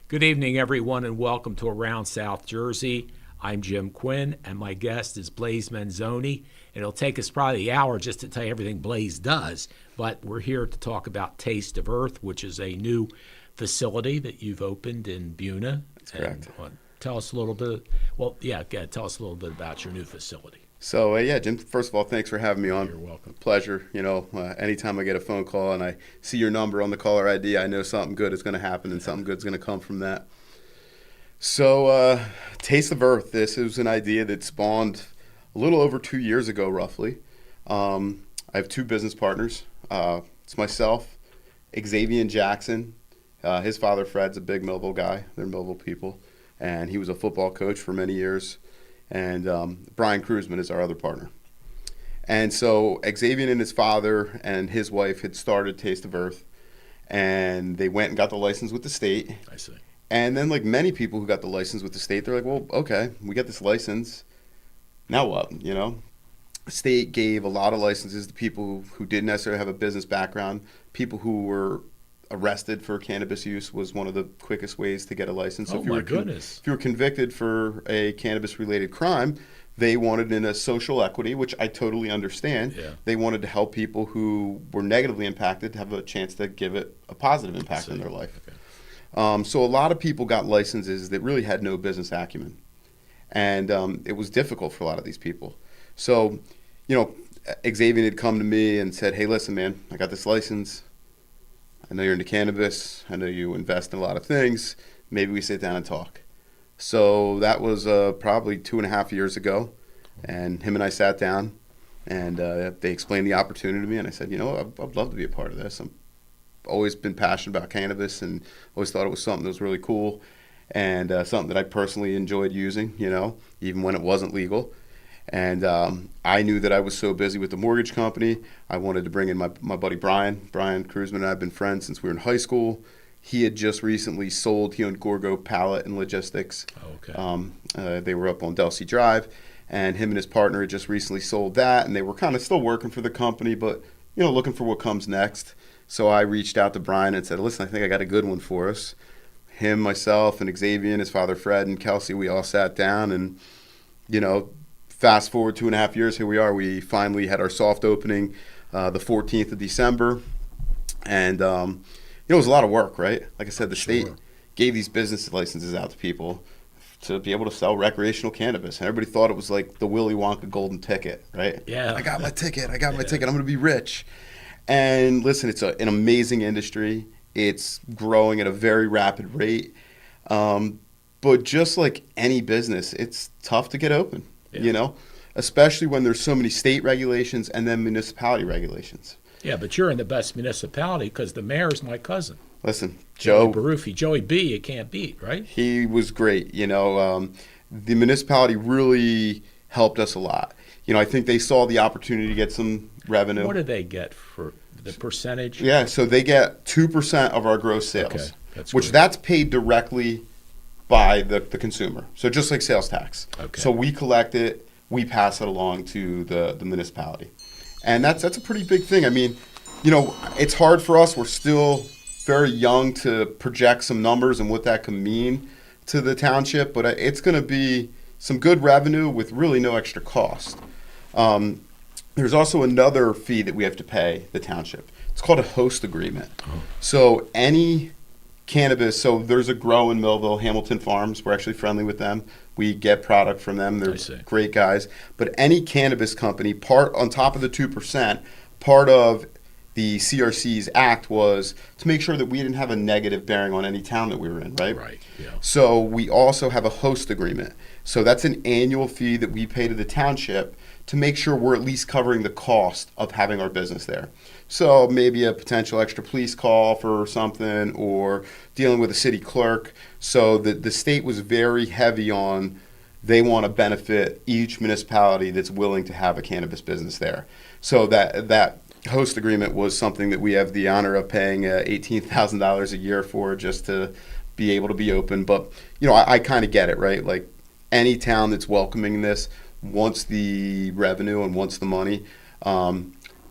Good evening, everyone, and welcome to Around South Jersey. I'm Jim Quinn, and my guest is Blaze Manzoni. And it'll take us probably an hour just to tell you everything Blaze does, but we're here to talk about Taste of Earth, which is a new facility that you've opened in Buna. That's correct. Tell us a little bit. Tell us a little bit about your new facility. So, Jim, first of all, thanks for having me on. You're welcome. Pleasure. Anytime I get a phone call and I see your number on the caller ID, I know something good is going to happen and something good is going to come from that. So, Taste of Earth, this is an idea that spawned a little over 2 years ago, roughly. I have two business partners. It's myself, Xavier Jackson. His father, Fred's a big Millville guy. They're Millville people. And he was a football coach for many years. And Brian Kruzman is our other partner. And so Xavier and his father and his wife had started Taste of Earth, and they went and got the license with the state. I see. And then, like many people who got the license with the state, they're like, well, okay, we got this license. Now what? The state gave a lot of licenses to people who didn't necessarily have a business background. People who were arrested for cannabis use was one of the quickest ways to get a license. So Oh, my goodness. if you were convicted for a cannabis-related crime, they wanted in a social equity, which I totally understand. Yeah. They wanted to help people who were negatively impacted to have a chance to give it a positive impact in their life. Okay. So a lot of people got licenses that really had no business acumen. And it was difficult for a lot of these people. So, Xavier had come to me and said, hey, listen, man, I got this license. I know you're into cannabis. I know you invest in a lot of things. Maybe we sit down and talk. So that was probably 2.5 years ago. And him and I sat down, and they explained the opportunity to me. And I said, I'd love to be a part of this. I've always been passionate about cannabis and always thought it was something that was really cool and something that I personally enjoyed using, even when it wasn't legal. And I knew that I was so busy with the mortgage company. I wanted to bring in my buddy Brian. Brian Kruzman and I have been friends since we were in high school. He had just recently sold. He owned Gorgo Pallet and Logistics. Oh, okay. They were up on Delsey Drive. And him and his partner had just recently sold that. And they were kind of still working for the company, but, looking for what comes next. So I reached out to Brian and said, listen, I think I got a good one for us. Him, myself, and Xavier, and his father Fred, and Kelsey, we all sat down and, fast forward 2.5 years, here we are. We finally had our soft opening the 14th of December. And, it was a lot of work, right? Like I said, the state gave these business licenses out to people to be able to sell recreational cannabis. And everybody thought it was like the Willy Wonka golden ticket, right? Yeah. I got my ticket. I'm going to be rich. And listen, it's an amazing industry. It's growing at a very rapid rate. But just like any business, it's tough to get open. Especially when there's so many state regulations and then municipality regulations. Yeah, but you're in the best municipality because the mayor's my cousin. Listen, Joey Baruffi. Joey B, you can't beat, right? He was great. The municipality really helped us a lot. I think they saw the opportunity to get some revenue. What do they get for the percentage? Yeah, so they get 2% of our gross sales, Okay, that's paid directly by the consumer. So just like sales tax. Okay. So we collect it, we pass it along to the municipality. And that's a pretty big thing. I mean, it's hard for us. We're still very young to project some numbers and what that can mean to the township, but it's going to be some good revenue with really no extra cost. There's also another fee that we have to pay the township. It's called a host agreement. Oh. So any cannabis, so there's a grow in Millville, Hamilton Farms. We're actually friendly with them. We get product from them. They're great guys. But any cannabis company, part on top of the 2%, part of the CRC's act was to make sure that we didn't have a negative bearing on any town that we were in, right? Right, yeah. So we also have a host agreement. So that's an annual fee that we pay to the township to make sure we're at least covering the cost of having our business there. So maybe a potential extra police call for something or dealing with a city clerk. So the state was very heavy on they want to benefit each municipality that's willing to have a cannabis business there. So that host agreement was something that we have the honor of paying $18,000 a year for just to be able to be open. But, I kind of get it, right? Like any town that's welcoming this wants the revenue and wants the money.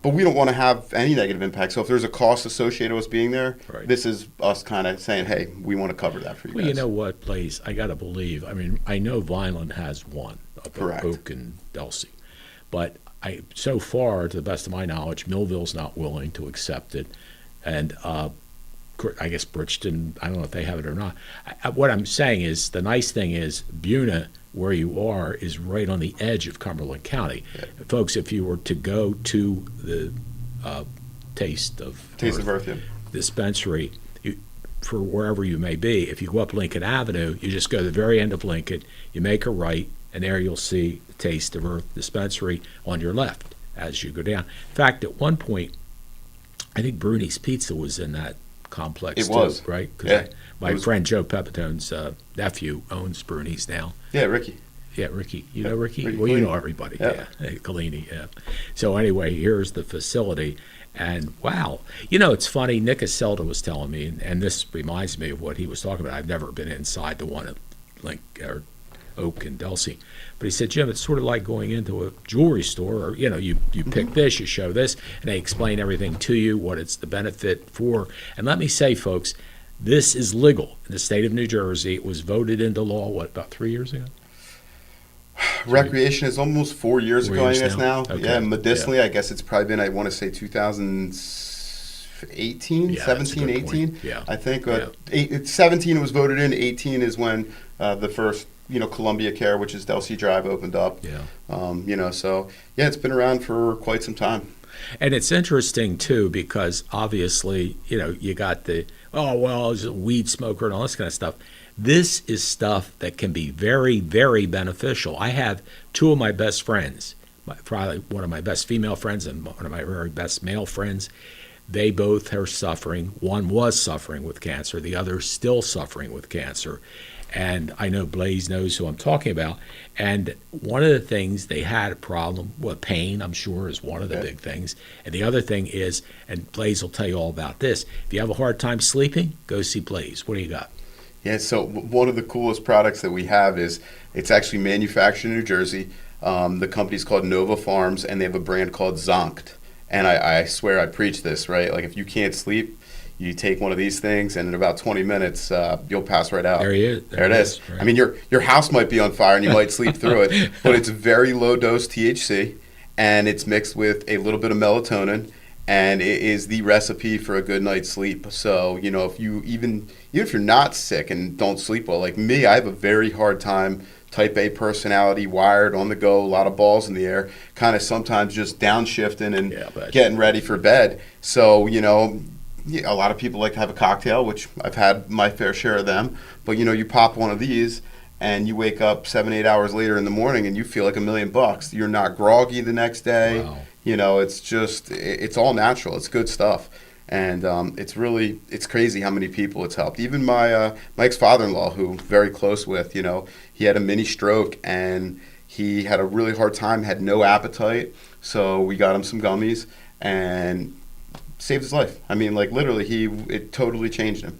but we don't want to have any negative impact. So if there's a cost associated with us being there, Right. this is us kind of saying, hey, we want to cover that for you Well, guys. you know what, Blaze? I got to believe. I mean, I know Vineland has one up at Correct. Oak and Delsey, but so far, to the best of my knowledge, Millville's not willing to accept it, and I guess Bridgeton. I don't know if they have it or not. What I'm saying is, the nice thing is, Buna, where you are, is right on the edge of Cumberland County. Yeah. Folks, if you were to go to the Taste of Earth, yeah. Dispensary, for wherever you may be, if you go up Lincoln Avenue, you just go to the very end of Lincoln, you make a right, and there you'll see the Taste of Earth Dispensary on your left as you go down. In fact, at one point, I think Bruni's Pizza was in that complex It too, was. right? 'Cause Yeah. my friend Joe Pepitone's nephew owns Bruni's now. Yeah, Ricky. Yeah, Ricky. You know Ricky? Ricky Well, you Collini. know everybody. Yeah. Yeah. Hey, Collini, yeah. So anyway, here's the facility. And wow, you know, it's funny. Nick Aselda was telling me, and this reminds me of what he was talking about. I've never been inside the one at Oak and Delsey. But he said, Jim, it's sort of like going into a jewelry store, or, you know, you pick this, you show this, and they explain everything to you, what it's the benefit for. And let me say, folks, this is legal in the state of New Jersey. It was voted into law, what, about 3 years ago? Recreation is almost 4 years 4 ago, I years guess now? now. Okay. Yeah, medicinally, I guess it's probably been, I want to say 2018, Yeah, that's a 17, good 18. point. Yeah. I think Yeah. 17 was voted in, 18 is when the first, Columbia Care, which is Delsey Drive, opened up. Yeah. So, yeah, it's been around for quite some time. And it's interesting, too, because obviously, you got the, oh, well, it's a weed smoker and all this kind of stuff. This is stuff that can be very, very beneficial. I have two of my best friends, probably one of my best female friends and one of my very best male friends. They both are suffering. One was suffering with cancer. The other still suffering with cancer. And I know Blaze knows who I'm talking about. And one of the things, they had a problem with pain, I'm sure, is one of the big things. And the other thing is, and Blaze will tell you all about this, if you have a hard time sleeping, go see Blaze. What do you got? Yeah, so one of the coolest products that we have is it's actually manufactured in New Jersey. The company's called Nova Farms, and they have a brand called Zonkt. And I swear I preach this, right? Like if you can't sleep, you take one of these things, and in about 20 minutes, you'll pass right out. There he is. There it is. Right. I mean, your house might be on fire, and you might sleep through it, but it's very low dose THC, and it's mixed with a little bit of melatonin, and it is the recipe for a good night's sleep. So, if you even if you're not sick and don't sleep well, like me, I have a very hard time, type A personality, wired, on the go, a lot of balls in the air, kind of sometimes just downshifting and getting ready for bed. So, a lot of people like to have a cocktail, which I've had my fair share of them, but you pop one of these and you wake up 7-8 hours later in the morning and you feel like $1,000,000. You're not groggy the next day. Wow. It's all natural. It's good stuff. And it's crazy how many people it's helped. Even my ex-father-in-law, who I'm very close with, he had a mini stroke and he had a really hard time, had no appetite. So we got him some gummies and saved his life. I mean, like literally, it totally changed him.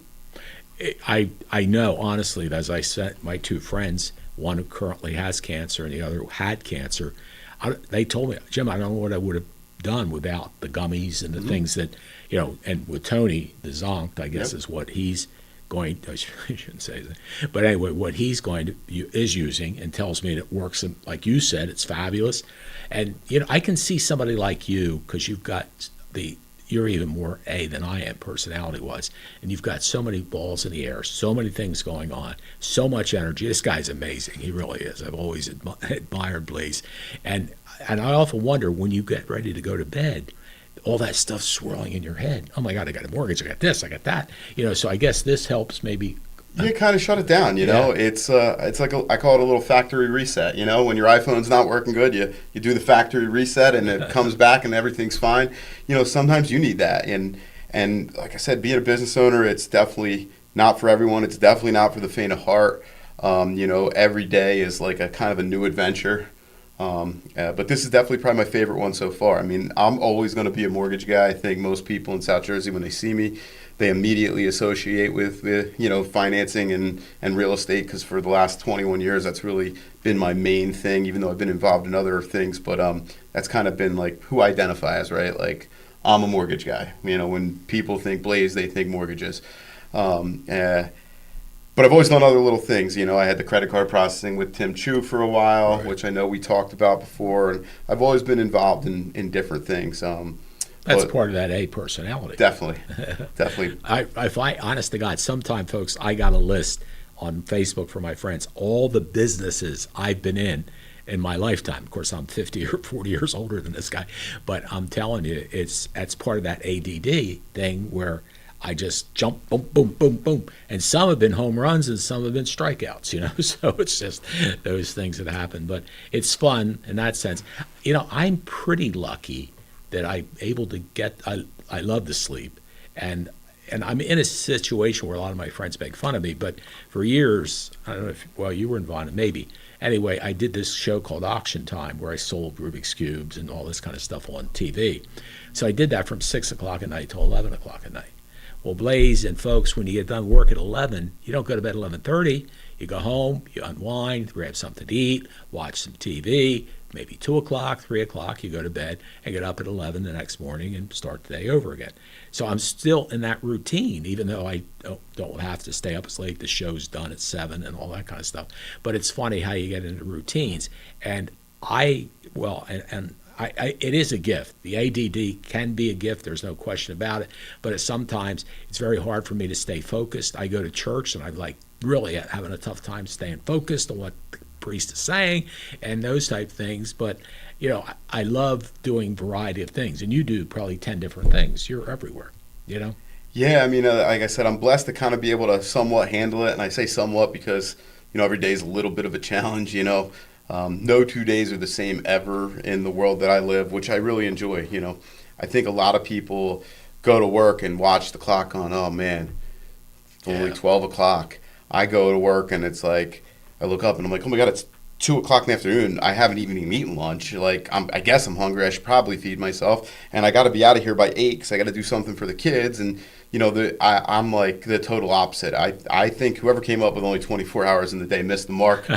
I know, honestly, as I said, my two friends, one who currently has cancer and the other who had cancer, they told me, Jim, I don't know what I would have done without the gummies and the things that, and with Tony, the Zonkt, I guess is what he's going to, I shouldn't say that, but anyway, what he's is using and tells me it works, and like you said, it's fabulous. And, I can see somebody like you, because you're even more A than I am personality-wise, and you've got so many balls in the air, so many things going on, so much energy. This guy's amazing. He really is. I've always admired Blaze. And I often wonder, when you get ready to go to bed, all that stuff swirling in your head. Oh, my God, I got a mortgage. I got this. I got that. So I guess this helps maybe. You kind of shut it down, It's like I call it a little factory reset. When your iPhone's not working good, you do the factory reset and it comes back and everything's fine. Sometimes you need that. And like I said, being a business owner, it's definitely not for everyone. It's definitely not for the faint of heart. Every day is like a kind of a new adventure. But this is definitely probably my favorite one so far. I mean, I'm always going to be a mortgage guy. I think most people in South Jersey, when they see me, they immediately associate with financing and real estate, because for the last 21 years, that's really been my main thing, even though I've been involved in other things. But that's kind of been like who I identify as, right? Like, I'm a mortgage guy. When people think Blaze, they think mortgages. But I've always done other little things. I had the credit card processing with Tim Chu for a while, Right. which I know we talked about before. And I've always been involved in different things. That's But part of that A personality. definitely, definitely. I find, honest to God, sometime, folks, I got a list on Facebook for my friends, all the businesses I've been in my lifetime. Of course, I'm 50 or 40 years older than this guy, but I'm telling you, that's part of that ADD thing where I just jump, boom, boom, boom, boom. And some have been home runs and some have been strikeouts, So it's just those things that happen. But it's fun in that sense. I'm pretty lucky that I'm able to I love to sleep. And I'm in a situation where a lot of my friends make fun of me. But for years, I don't know if, you were involved, maybe. Anyway, I did this show called Auction Time where I sold Rubik's Cubes and all this kind of stuff on TV. So I did that from 6 o'clock at night till 11 o'clock at night. Well, Blaze and folks, when you get done work at 11, you don't go to bed at 11:30. You go home, you unwind, grab something to eat, watch some TV, maybe 2 o'clock, 3 o'clock, you go to bed and get up at 11 the next morning and start the day over again. So I'm still in that routine, even though I don't have to stay up as late. The show's done at 7 and all that kind of stuff. But it's funny how you get into routines. And it is a gift. The ADD can be a gift. There's no question about it. But sometimes it's very hard for me to stay focused. I go to church and I'm like really having a tough time staying focused on what the priest is saying and those type things. But, I love doing variety of things. And you do probably 10 different things. You're everywhere, Yeah, I mean, like I said, I'm blessed to kind of be able to somewhat handle it. And I say somewhat because, every day is a little bit of a challenge, No 2 days are the same ever in the world that I live, which I really enjoy. I think a lot of people go to work and watch the clock on, oh man, it's only 12 o'clock. I go to work and it's like, I look up and I'm like, oh my God, it's 2 o'clock in the afternoon. I haven't even eaten lunch. Like, I guess I'm hungry. I should probably feed myself. And I got to be out of here by 8 because I got to do something for the kids. And, I'm like the total opposite. I think whoever came up with only 24 hours in the day missed the mark.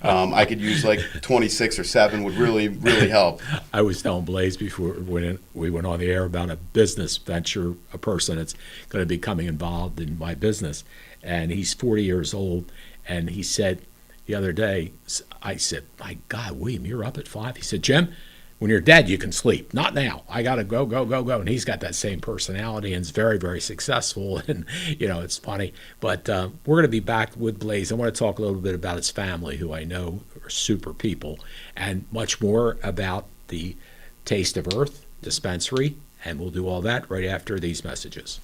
I could use like 26 or 7 would really, really help. I was telling Blaze before when we went on the air about a business venture, a person that's going to be becoming involved in my business. And he's 40 years old. And he said the other day, I said, my God, William, you're up at 5? He said, Jim, when you're dead, you can sleep. Not now. I got to go. And he's got that same personality and is very, very successful. And, it's funny. But we're going to be back with Blaze. I want to talk a little bit about his family, who I know are super people, and much more about the Taste of Earth Dispensary. And we'll do all that right after these messages.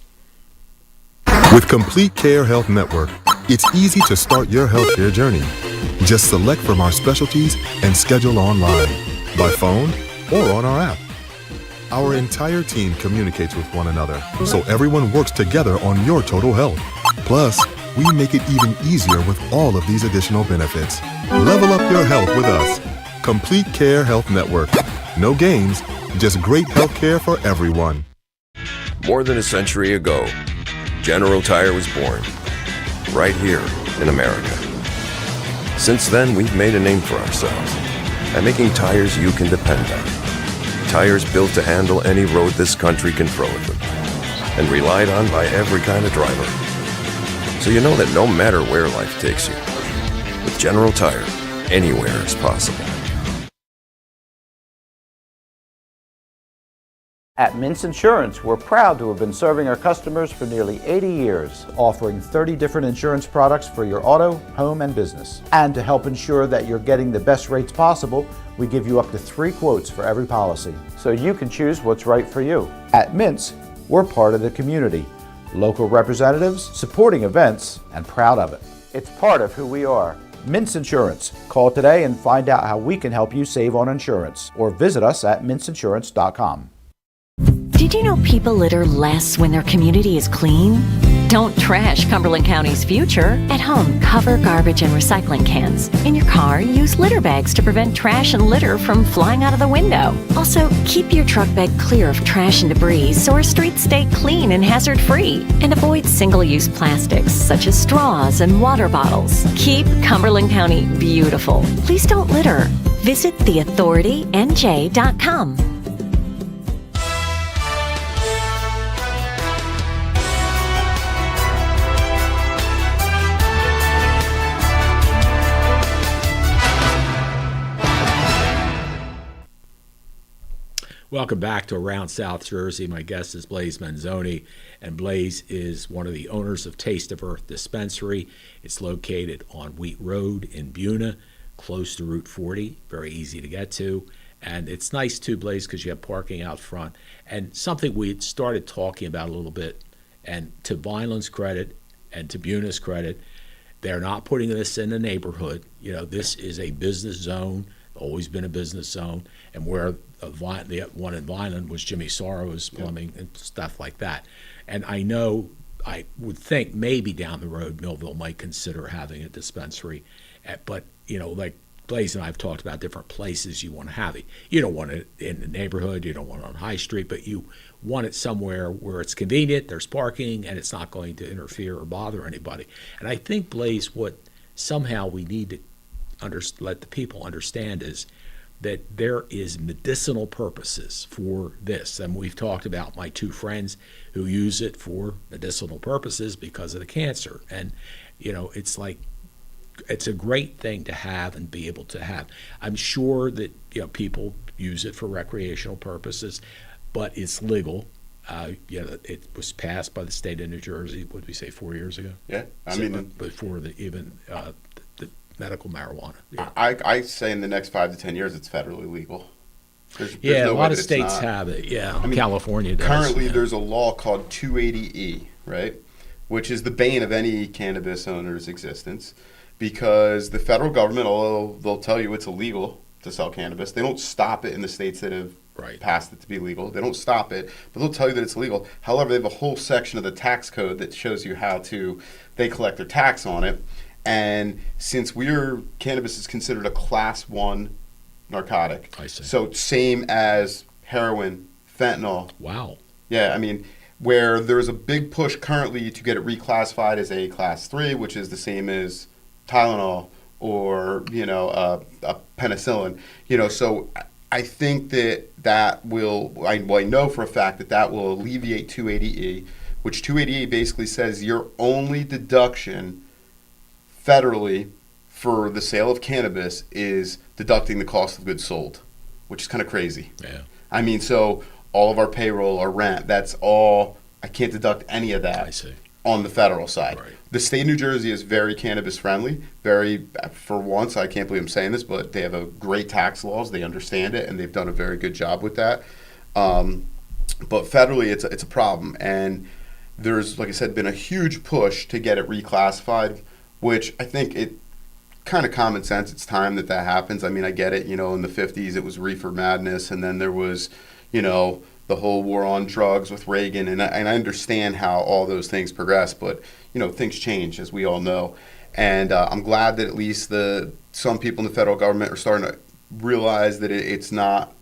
With Complete Care Health Network, it's easy to start your healthcare journey. Just select from our specialties and schedule online, by phone, or on our app. Our entire team communicates with one another, so everyone works together on your total health. Plus, we make it even easier with all of these additional benefits. Level up your health with us. Complete Care Health Network. No games, just great health care for everyone. More than a century ago, General Tire was born, right here in America. Since then, we've made a name for ourselves by making tires you can depend on. Tires built to handle any road this country can throw at them, and relied on by every kind of driver. So you know that no matter where life takes you, with General Tire, anywhere is possible. At Mintz Insurance, we're proud to have been serving our customers for nearly 80 years, offering 30 different insurance products for your auto, home, and business. And to help ensure that you're getting the best rates possible, we give you up to 3 quotes for every policy, so you can choose what's right for you. At Mintz, we're part of the community, local representatives, supporting events, and proud of it. It's part of who we are. Mintz Insurance. Call today and find out how we can help you save on insurance, or visit us at mintzinsurance.com. Did you know people litter less when their community is clean? Don't trash Cumberland County's future. At home, cover garbage and recycling cans. In your car, use litter bags to prevent trash and litter from flying out of the window. Also, keep your truck bed clear of trash and debris so our streets stay clean and hazard-free. And avoid single-use plastics such as straws and water bottles. Keep Cumberland County beautiful. Please don't litter. Visit theauthoritynj.com. Welcome back to Around South Jersey. My guest is Blaze Manzoni, and Blaze is one of the owners of Taste of Earth Dispensary. It's located on Wheat Road in Buna, close to Route 40, very easy to get to. And it's nice too, Blaze, because you have parking out front. And something we had started talking about a little bit, and to Vineland's credit and to Buna's credit, they're not putting this in the neighborhood. You know, this is a business zone, always been a business zone, and where the one in Vineland was Jimmy Sorrow's plumbing and stuff like that. And I would think maybe down the road Millville might consider having a dispensary, but you know, like Blaze and I have talked about different places you want to have it. You don't want it in the neighborhood, you don't want it on High Street, but you want it somewhere where it's convenient, there's parking, and it's not going to interfere or bother anybody. And I think, Blaze, what somehow we need to let the people understand is that there is medicinal purposes for this. And we've talked about my two friends who use it for medicinal purposes because of the cancer. And, you know, it's like, it's a great thing to have and be able to have. I'm sure that, you know, people use it for recreational purposes, but it's legal. You know, it was passed by the state of New Jersey, what did we say, 4 years ago? Yeah, before the medical marijuana. Yeah. I say in the next 5 to 10 years it's federally legal. There's a no lot way of that states it's not. have it. Yeah, California does. Currently, yeah. there's a law called 280E, right, which is the bane of any cannabis owner's existence, because the federal government, although they'll tell you it's illegal to sell cannabis, they don't stop it in the states that have passed it to be legal. They don't stop it, but they'll tell you that it's illegal. However, they have a whole section of the tax code that shows you how they collect their tax on it. And since cannabis is considered a class 1 narcotic, I see. So same as heroin, fentanyl. Wow. Yeah, I mean, where there's a big push currently to get it reclassified as a class 3, which is the same as Tylenol or, you know, a penicillin. You know, so I think that will, I know for a fact that will alleviate 280E, which 280E basically says your only deduction federally for the sale of cannabis is deducting the cost of goods sold, which is kind of crazy. Yeah. I mean, so all of our payroll, our rent, that's all, I can't deduct any of that. I see. On the federal side. Right. The state of New Jersey is very cannabis friendly, for once, I can't believe I'm saying this, but they have a great tax laws, they understand it, and they've done a very good job with that. But federally, it's a problem, and there's, like I said, been a huge push to get it reclassified, which I think it kind of common sense. It's time that happens. I mean, I get it. You know, in the 50s, it was reefer madness, and then there was, you know, the whole war on drugs with Reagan, and I understand how all those things progress, but, you know, things change, as we all know. And I'm glad that at least some people in the federal government are starting to realize that it's not,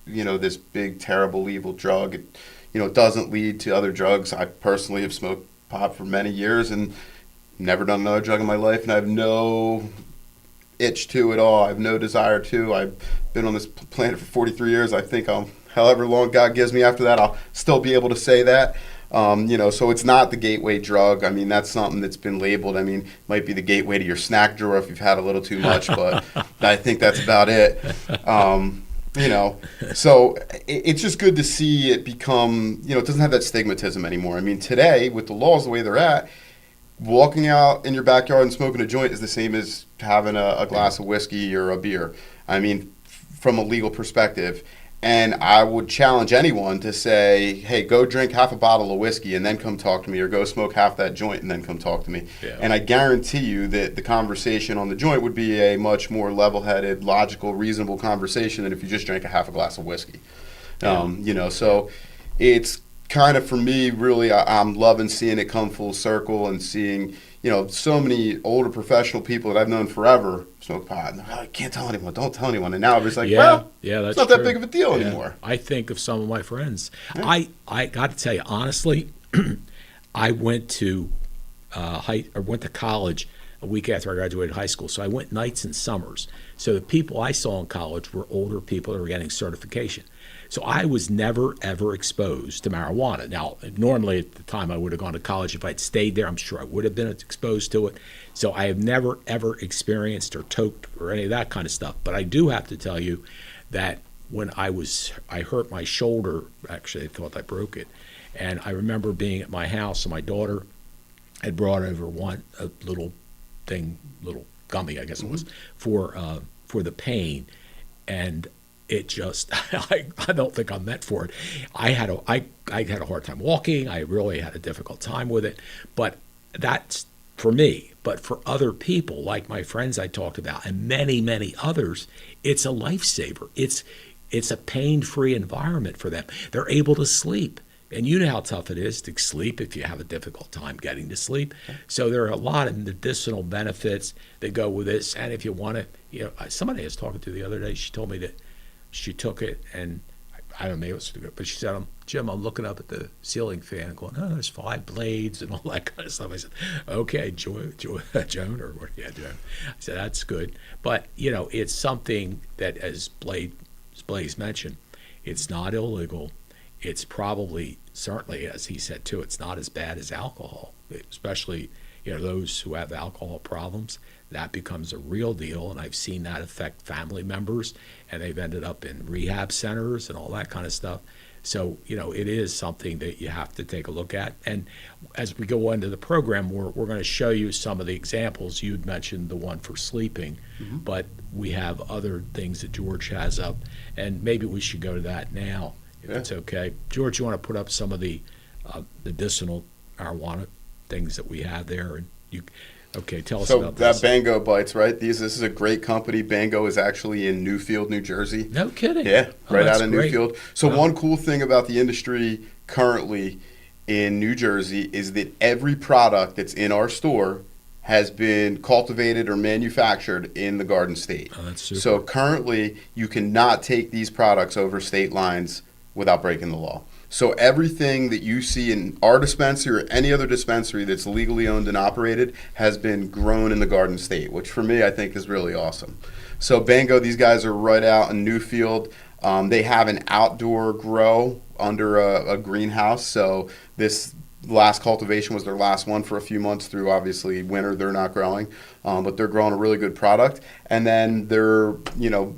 you know, this big, terrible, evil drug. It, you know, it doesn't lead to other drugs. I personally have smoked pot for many years and never done another drug in my life, and I have no itch to at all. I have no desire to. I've been on this planet for 43 years. I think however long God gives me after that, I'll still be able to say that. You know, so it's not the gateway drug. I mean, that's something that's been labeled. I mean, it might be the gateway to your snack drawer if you've had a little too much, but I think that's about it. You know, so it's just good to see it become, you know, it doesn't have that stigmatism anymore. I mean, today, with the laws the way they're at, walking out in your backyard and smoking a joint is the same as having a glass of whiskey or a beer. I mean, from a legal perspective. And I would challenge anyone to say, hey, go drink half a bottle of whiskey and then come talk to me, or go smoke half that joint and then come talk to me. Yeah. And I guarantee you that the conversation on the joint would be a much more level-headed, logical, reasonable conversation than if you just drank a half a glass of whiskey. You know, so it's kind of for me, really, I'm loving seeing it come full circle and seeing, so many older professional people that I've known forever smoke pot. And they're like, can't tell anyone, don't tell anyone. And now it's like, well, that's it's not true. that big of a deal Yeah. anymore. I think of some of my friends. I got to tell you, honestly, I went to went to college a week after I graduated high school. So I went nights and summers. So the people I saw in college were older people that were getting certification. So I was never, ever exposed to marijuana. Now, normally at the time I would have gone to college. If I'd stayed there, I'm sure I would have been exposed to it. So I have never, ever experienced or toked or any of that kind of stuff. But I do have to tell you that when I hurt my shoulder, actually I thought I broke it. And I remember being at my house and my daughter had brought over a little gummy, I guess it was, for the pain. And it just, I don't think I'm meant for it. I had a hard time walking. I really had a difficult time with it. But that's for me. But for other people, like my friends I talked about, and many, many others, it's a lifesaver. It's a pain-free environment for them. They're able to sleep. And you know how tough it is to sleep if you have a difficult time getting to sleep. So there are a lot of medicinal benefits that go with this. And if you want to, somebody I was talking to the other day, she told me that she took it, and I don't know, maybe it was good, but she said, Jim, I'm looking up at the ceiling fan and going, oh, there's 5 blades and all that kind of stuff. I said, okay, Joan, or what? Yeah, Joan. I said, that's good. But, it's something that, as Blaze mentioned, it's not illegal. It's probably, certainly, as he said too, it's not as bad as alcohol, especially, those who have alcohol problems. That becomes a real deal, and I've seen that affect family members, and they've ended up in rehab centers and all that kind of stuff. So, it is something that you have to take a look at. And as we go into the program, we're going to show you some of the examples. You'd mentioned the one for sleeping, but we have other things that George has up, and maybe we should go to that now, if it's okay. George, you want to put up some of the medicinal marijuana things that we have there? And okay, tell us about this. So that Bango Bites, right? This is a great company. Bango is actually in Newfield, New Jersey. No kidding. Yeah, right out of great. Newfield. So one cool thing about the industry currently in New Jersey is that every product that's in our store has been cultivated or manufactured in the Garden State. Oh, that's super. So currently, you cannot take these products over state lines without breaking the law. So everything that you see in our dispensary or any other dispensary that's legally owned and operated has been grown in the Garden State, which for me I think is really awesome. So Bango, these guys are right out in Newfield. They have an outdoor grow under a greenhouse. So this last cultivation was their last one for a few months through obviously winter. They're not growing, but they're growing a really good product. And then they're,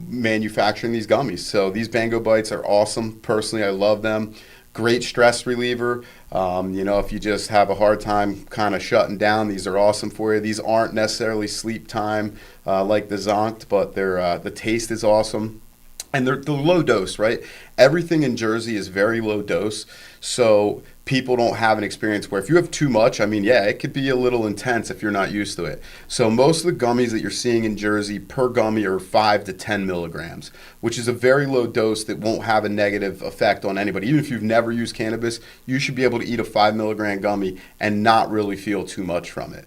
manufacturing these gummies. So these Bango Bites are awesome. Personally, I love them. Great stress reliever. If you just have a hard time kind of shutting down, these are awesome for you. These aren't necessarily sleep time like the Zonked, but the taste is awesome. And they're low dose, right? Everything in Jersey is very low dose. So people don't have an experience where if you have too much, it could be a little intense if you're not used to it. So most of the gummies that you're seeing in Jersey per gummy are 5 to 10 milligrams, which is a very low dose that won't have a negative effect on anybody. Even if you've never used cannabis, you should be able to eat a 5 milligram gummy and not really feel too much from it.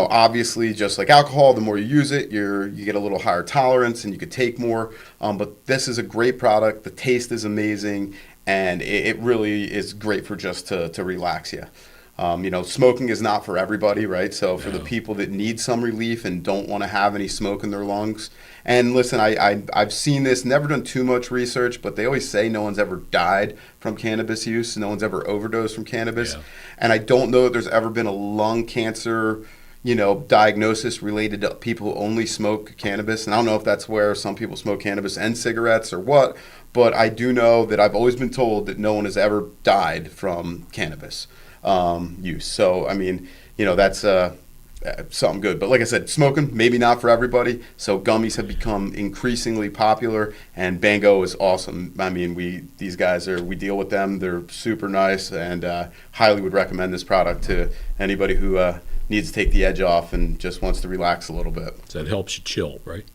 Obviously, just like alcohol, the more you use it, you get a little higher tolerance and you could take more. But this is a great product. The taste is amazing, and it really is great for just to relax you. Smoking is not for everybody, right? So for the people that need some relief and don't want to have any smoke in their lungs. And listen, I've seen this, never done too much research, but they always say no one's ever died from cannabis use. No one's ever overdosed from cannabis. Yeah. And I don't know that there's ever been a lung cancer diagnosis related to people who only smoke cannabis. And I don't know if that's where some people smoke cannabis and cigarettes or what, but I do know that I've always been told that no one has ever died from cannabis use. So, that's something good. But like I said, smoking, maybe not for everybody. So gummies have become increasingly popular, and Bango is awesome. These guys we deal with them. They're super nice, and highly would recommend this product to anybody who needs to take the edge off and just wants to relax a little bit. So it helps you chill, right?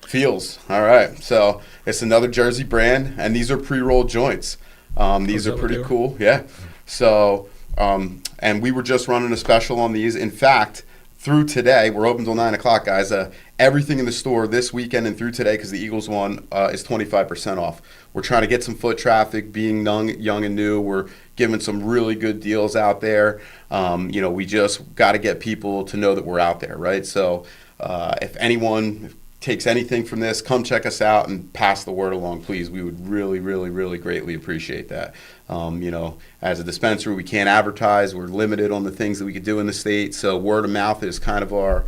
Feels. All right. So it's another Jersey brand, and these are pre-rolled joints. These that are what pretty they are? cool. Yeah. So, and we were just running a special on these. In fact, through today, we're open till 9 o'clock, guys. Everything in the store this weekend and through today, because the Eagles one is 25% off. We're trying to get some foot traffic, being young and new. We're giving some really good deals out there. We just got to get people to know that we're out there, right? So if anyone takes anything from this, come check us out and pass the word along, please. We would really, really, really greatly appreciate that. As a dispensary, we can't advertise. We're limited on the things that we could do in the state. So word of mouth is kind of our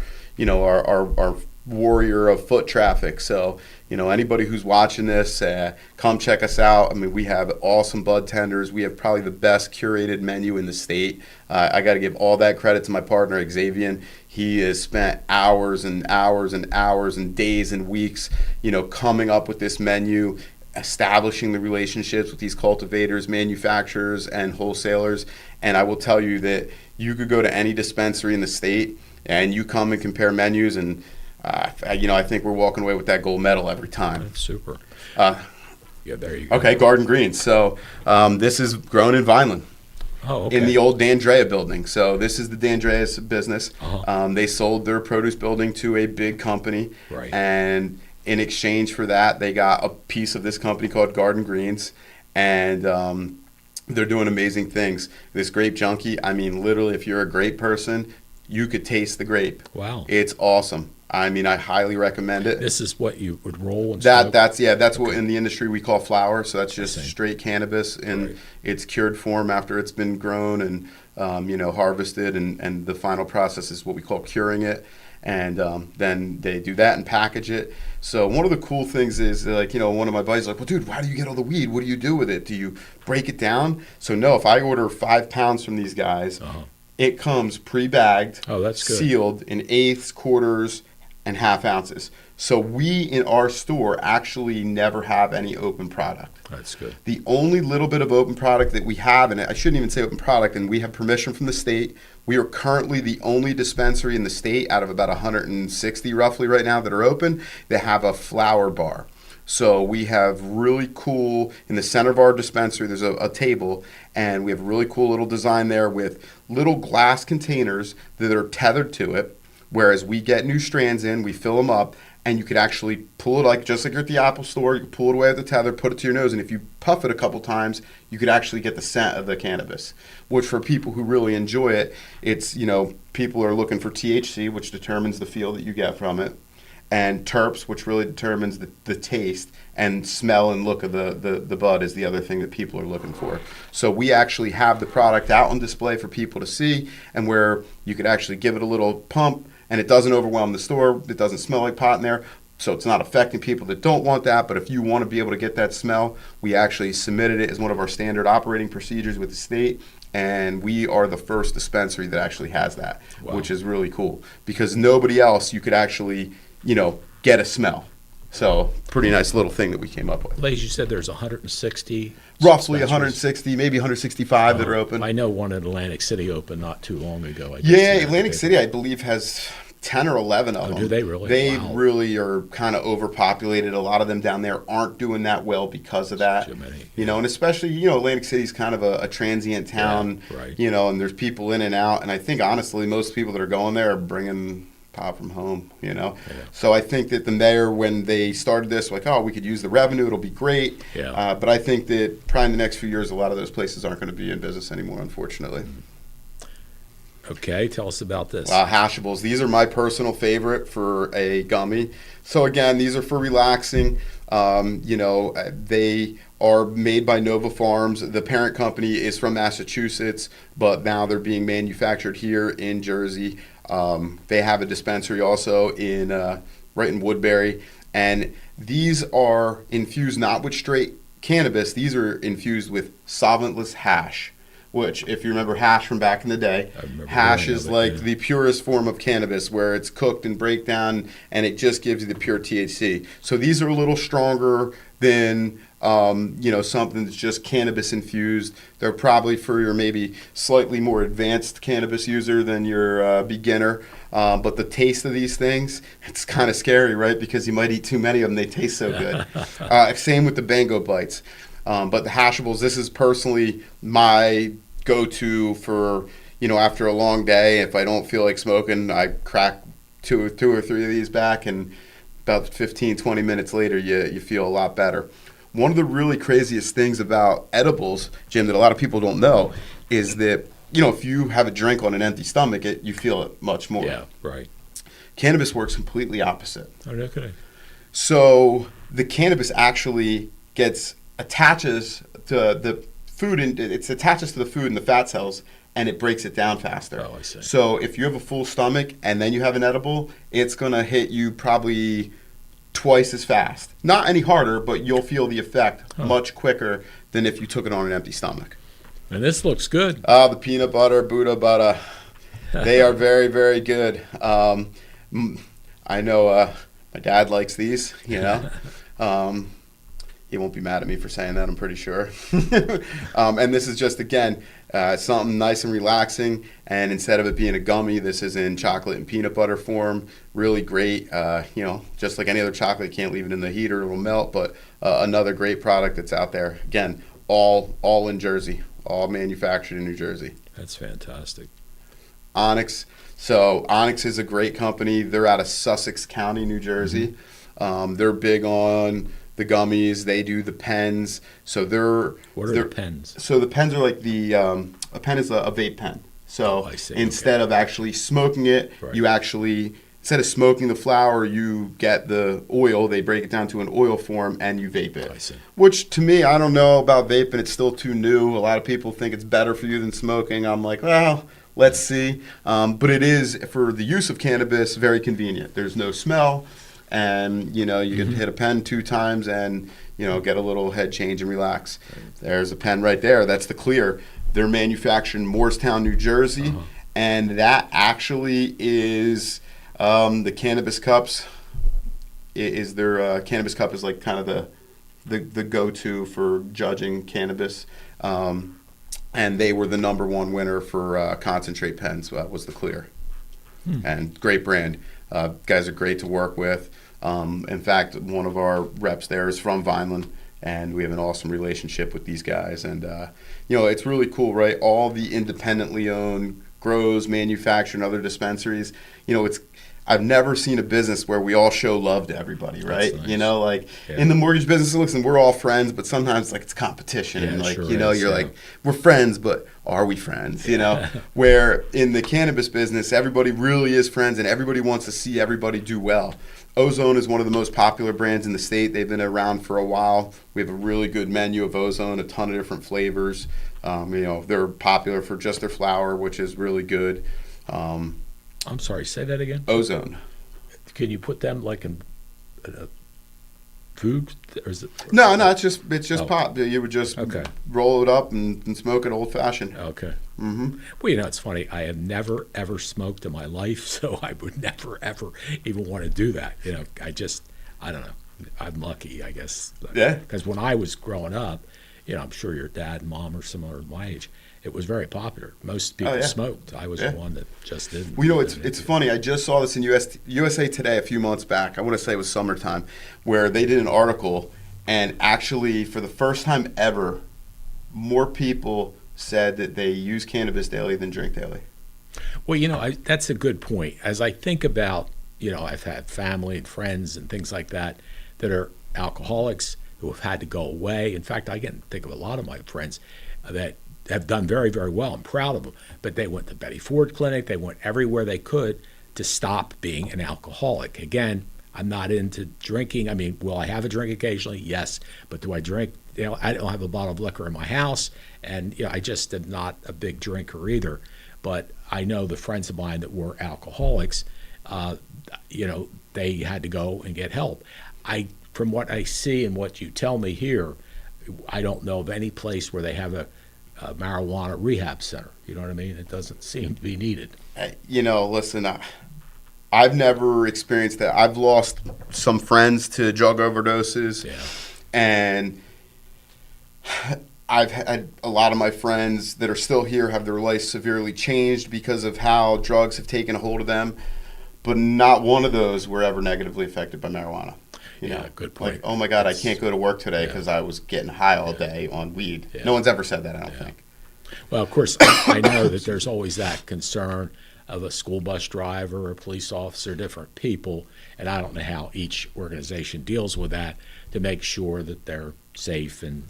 warrior of foot traffic. So, anybody who's watching this, come check us out. I mean, we have awesome bud tenders. We have probably the best curated menu in the state. I got to give all that credit to my partner, Xavier. He has spent hours and hours and hours and days and weeks, coming up with this menu, establishing the relationships with these cultivators, manufacturers, and wholesalers. And I will tell you that you could go to any dispensary in the state and you come and compare menus, and I think we're walking away with that gold medal every time. That's super. Uh, Yeah, there you go. Okay, Garden Greens. So this is grown in Vineland. Oh, okay. In the old D'Andrea building. So this is the D'Andrea's business. Uh-huh. They sold their produce building to a big company. Right. And in exchange for that, they got a piece of this company called Garden Greens. And they're doing amazing things. This grape junkie, I mean, literally, if you're a grape person, you could taste the grape. Wow. It's awesome. I mean, I highly recommend it. This is what you would roll and smoke? That's what in the industry we call flower. So that's just I see. straight cannabis in Right. its cured form after it's been grown and harvested, and the final process is what we call curing it. And then they do that and package it. So one of the cool things is, one of my buddies is like, well, dude, why do you get all the weed? What do you do with it? Do you break it down? So no, if I order 5 pounds from these guys, it comes pre-bagged, Oh, that's good. sealed in eighths, quarters, and half ounces. So we in our store actually never have any open product. That's good. The only little bit of open product that we have, and I shouldn't even say open product, and we have permission from the state. We are currently the only dispensary in the state out of about 160 roughly right now that are open that have a flower bar. So we have really cool, in the center of our dispensary, there's a table, and we have a really cool little design there with little glass containers that are tethered to it. Whereas we get new strands in, we fill them up, and you could actually pull it just like you're at the Apple store. You can pull it away with the tether, put it to your nose, and if you puff it a couple times, you could actually get the scent of the cannabis. Which for people who really enjoy it, it's, people are looking for THC, which determines the feel that you get from it, and terps, which really determines the taste, and smell and look of the bud is the other thing that people are looking for. So we actually have the product out on display for people to see, and where you could actually give it a little pump, and it doesn't overwhelm the store. It doesn't smell like pot in there. So it's not affecting people that don't want that. But if you want to be able to get that smell, we actually submitted it as one of our standard operating procedures with the state. And we are the first dispensary that actually has that, which is really cool. Because nobody else, you could actually, get a smell. So pretty nice little thing that we came up with. Ladies, you said there's 160? Roughly dispensaries? 160, maybe 165 that are open. I know one in Atlantic City opened not too long ago. Yeah, Atlantic City, I believe, has 10 or 11 of them. Do they really? They Wow. really are kind of overpopulated. A lot of them down there aren't doing that well because of that. Too many. And especially, Atlantic City's kind of a transient town. Yeah, right. And there's people in and out. And I think, honestly, most people that are going there are bringing pot from home, So I think that the mayor, when they started this, we could use the revenue, it'll be great. Yeah. But I think that probably in the next few years, a lot of those places aren't going to be in business anymore, unfortunately. Okay, tell us about this. Hashables. These are my personal favorite for a gummy. So again, these are for relaxing. They are made by Nova Farms. The parent company is from Massachusetts, but now they're being manufactured here in Jersey. They have a dispensary also right in Woodbury. And these are infused not with straight cannabis. These are infused with solventless hash. Which, if you remember hash from back in the day, hash is like the purest form of cannabis, where it's cooked and break down, and it just gives you the pure THC. So these are a little stronger than something that's just cannabis infused. They're probably for your maybe slightly more advanced cannabis user than your beginner. But the taste of these things, it's kind of scary, right? Because you might eat too many of them. They taste so good. Same with the Bango Bites. But the hashables, this is personally my go-to for, after a long day. If I don't feel like smoking, I crack two or three of these back, and about 15, 20 minutes later, you feel a lot better. One of the really craziest things about edibles, Jim, that a lot of people don't know is that, if you have a drink on an empty stomach, you feel it much more. Yeah, right. Cannabis works completely opposite. Oh, no kidding. So the cannabis actually attaches to the food, and it attaches to the food and the fat cells, and it breaks it down faster. Oh, I see. So if you have a full stomach and then you have an edible, it's going to hit you probably twice as fast. Not any harder, but you'll feel the effect much quicker than if you took it on an empty stomach. And this looks good. The peanut butter, Buddha butter, they are very, very good. I know my dad likes these, He won't be mad at me for saying that, I'm pretty sure. And this is just, again, something nice and relaxing. And instead of it being a gummy, this is in chocolate and peanut butter form. Really great. Just like any other chocolate, you can't leave it in the heater, it'll melt. But another great product that's out there. Again, all in Jersey, all manufactured in New Jersey. That's fantastic. Onyx. So Onyx is a great company. They're out of Sussex County, New Jersey. They're big on the gummies. They do the pens. So What are the pens? So the pens are like a pen is a vape pen. So I see. instead of actually smoking it, Right. you actually, instead of smoking the flower, you get the oil. They break it down to an oil form and you vape it. I see. Which to me, I don't know about vaping. It's still too new. A lot of people think it's better for you than smoking. I'm like, well, let's see. But it is, for the use of cannabis, very convenient. There's no smell. And, you can hit a pen 2 times and, get a little head change and relax. There's a pen right there. That's the Clear. They're manufactured in Morristown, New Jersey. And that actually is the cannabis cups. Is their cannabis cup is like kind of the go-to for judging cannabis. And they were the #1 winner for concentrate pens, was the Clear. And great brand. Guys are great to work with. In fact, one of our reps there is from Vineland, and we have an awesome relationship with these guys. And, it's really cool, right? All the independently owned grows, manufacture, and other dispensaries. I've never seen a business where we all show love to everybody, right? That's nice. In the mortgage business, listen, we're all friends, but sometimes it's competition. Yeah, And sure you're is, like, we're friends, but are we friends? Where in the cannabis business, everybody really is friends and everybody wants to see everybody do well. Ozone is one of the most popular brands in the state. They've been around for a while. We have a really good menu of Ozone, a ton of different flavors. They're popular for just their flower, which is really good. I'm sorry, say that again? Ozone. Can you put them in a food? Or is it? No, it's just Oh. pot. You would just Okay. roll it up and smoke it old fashioned. Okay. Well, it's funny. I have never, ever smoked in my life, so I would never, ever even want to do that. I don't know. I'm lucky, I guess. Yeah. Because when I was growing up, I'm sure your dad and mom are similar to my age. It was very popular. Most people yeah. smoked. I was Yeah. the one that just didn't. Well, it's funny. I just saw this in USA Today a few months back. I want to say it was summertime, where they did an article, and actually, for the first time ever, more people said that they use cannabis daily than drink daily. Well, that's a good point. As I think about, I've had family and friends and things like that are alcoholics who have had to go away. In fact, I can think of a lot of my friends that have done very, very well. I'm proud of them. But they went to Betty Ford Clinic. They went everywhere they could to stop being an alcoholic. Again, I'm not into drinking. I mean, will I have a drink occasionally? Yes. But do I drink? I don't have a bottle of liquor in my house. And, I just am not a big drinker either. But I know the friends of mine that were alcoholics, they had to go and get help. From what I see and what you tell me here, I don't know of any place where they have a marijuana rehab center. You know what I mean? It doesn't seem to be needed. Listen, I've never experienced that. I've lost some friends to drug overdoses. Yeah. And I've had a lot of my friends that are still here have their life severely changed because of how drugs have taken a hold of them. But not one of those were ever negatively affected by marijuana. You Yeah, know, good point. Like, oh my God, I can't go to work today because I was getting high all day on weed. Yeah. No one's ever said that, I don't think. Well, of course, I know that there's always that concern of a school bus driver, a police officer, different people, and I don't know how each organization deals with that to make sure that they're safe and,